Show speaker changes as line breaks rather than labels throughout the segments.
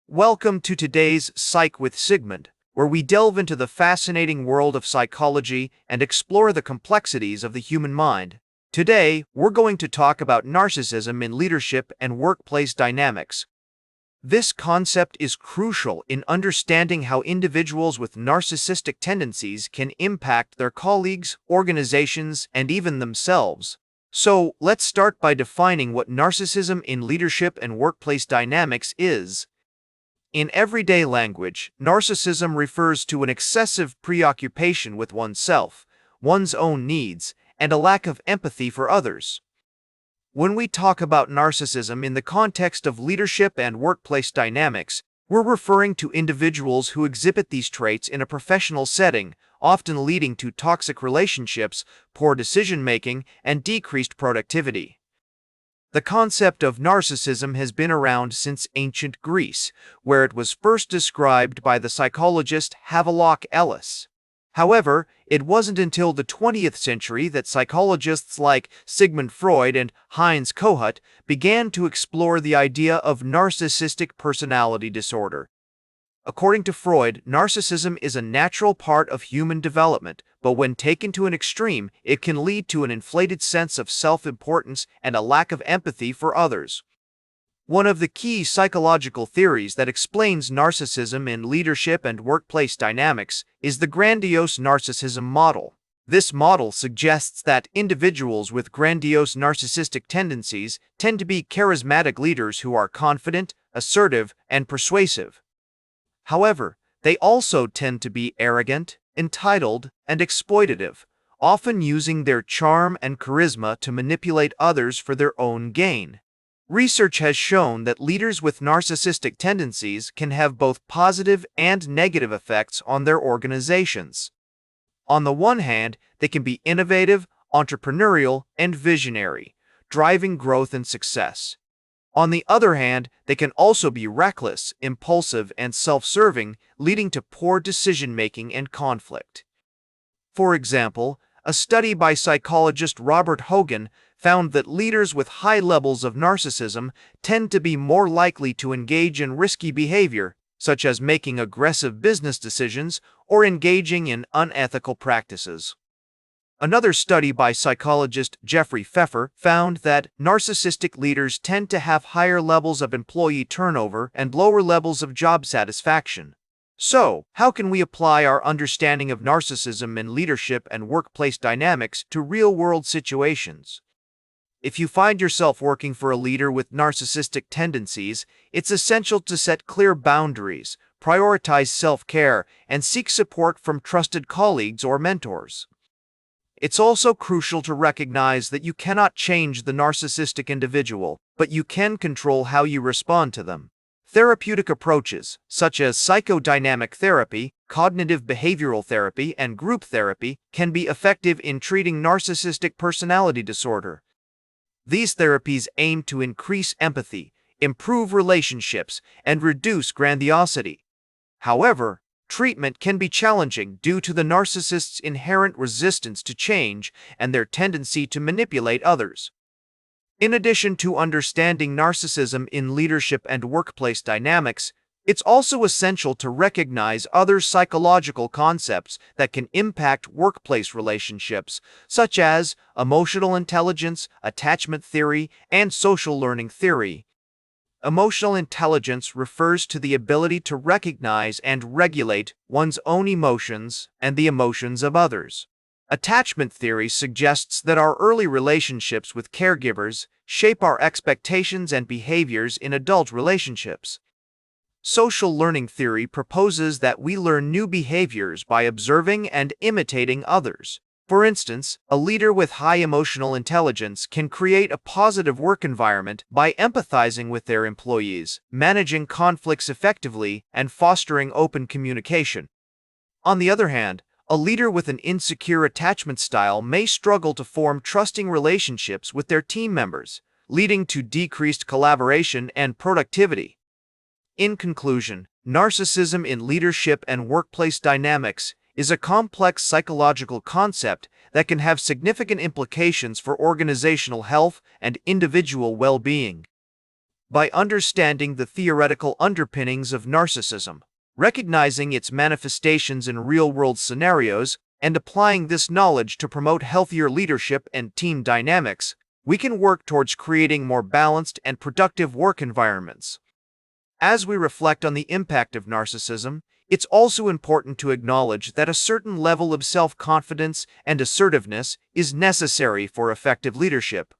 Welcome to today's Psych with Sigmund, where we delve into the fascinating world of psychology and explore the complexities of the human mind. Today, we're going to talk about narcissism in leadership and workplace dynamics. This concept is crucial in understanding how individuals with narcissistic tendencies can impact their colleagues, organizations, and even themselves. So, let's start by defining what narcissism in leadership and workplace dynamics is. In everyday language, narcissism refers to an excessive preoccupation with oneself, one's own needs, and a lack of empathy for others. When we talk about narcissism in the context of leadership and workplace dynamics, we're referring to individuals who exhibit these traits in a professional setting, often leading to toxic relationships, poor decision-making, and decreased productivity. The concept of narcissism has been around since ancient Greece, where it was first described by the psychologist Havelock Ellis. However, it wasn't until the 20th century that psychologists like Sigmund Freud and Heinz Kohut began to explore the idea of narcissistic personality disorder. According to Freud, narcissism is a natural part of human development, but when taken to an extreme, it can lead to an inflated sense of self-importance and a lack of empathy for others. One of the key psychological theories that explains narcissism in leadership and workplace dynamics is the grandiose narcissism model. This model suggests that individuals with grandiose narcissistic tendencies tend to be charismatic leaders who are confident, assertive, and persuasive. However, they also tend to be arrogant, entitled, and exploitative, often using their charm and charisma to manipulate others for their own gain. Research has shown that leaders with narcissistic tendencies can have both positive and negative effects on their organizations. On the one hand, they can be innovative, entrepreneurial, and visionary, driving growth and success. On the other hand, they can also be reckless, impulsive, and self-serving, leading to poor decision-making and conflict. For example, a study by psychologist Robert Hogan found that leaders with high levels of narcissism tend to be more likely to engage in risky behavior, such as making aggressive business decisions or engaging in unethical practices. Another study by psychologist Jeffrey Pfeffer found that narcissistic leaders tend to have higher levels of employee turnover and lower levels of job satisfaction. So, how can we apply our understanding of narcissism in leadership and workplace dynamics to real-world situations? If you find yourself working for a leader with narcissistic tendencies, it's essential to set clear boundaries, prioritize self-care, and seek support from trusted colleagues or mentors. It's also crucial to recognize that you cannot change the narcissistic individual, but you can control how you respond to them. Therapeutic approaches, such as psychodynamic therapy, cognitive behavioral therapy, and group therapy, can be effective in treating narcissistic personality disorder. These therapies aim to increase empathy, improve relationships, and reduce grandiosity. However, treatment can be challenging due to the narcissist's inherent resistance to change and their tendency to manipulate others. In addition to understanding narcissism in leadership and workplace dynamics, it's also essential to recognize other psychological concepts that can impact workplace relationships, such as emotional intelligence, attachment theory, and social learning theory. Emotional intelligence refers to the ability to recognize and regulate one's own emotions and the emotions of others. Attachment theory suggests that our early relationships with caregivers shape our expectations and behaviors in adult relationships. Social learning theory proposes that we learn new behaviors by observing and imitating others. For instance, a leader with high emotional intelligence can create a positive work environment by empathizing with their employees, managing conflicts effectively, and fostering open communication. On the other hand, a leader with an insecure attachment style may struggle to form trusting relationships with their team members, leading to decreased collaboration and productivity. In conclusion, narcissism in leadership and workplace dynamics is a complex psychological concept that can have significant implications for organizational health and individual well-being. by understanding the theoretical underpinnings of narcissism, recognizing its manifestations in real-world scenarios, and applying this knowledge to promote healthier leadership and team dynamics, we can work towards creating more balanced and productive work environments. As we reflect on the impact of narcissism, it's also important to acknowledge that a certain level of self-confidence and assertiveness is necessary for effective leadership.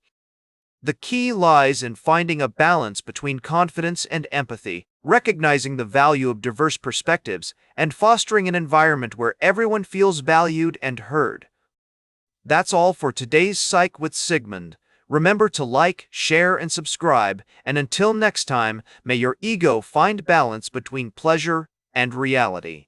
The key lies in finding a balance between confidence and empathy, recognizing the value of diverse perspectives, and fostering an environment where everyone feels valued and heard. That's all for today's Psych with Sigmund. Remember to like, share, and subscribe, and until next time, may your ego find balance between pleasure and reality.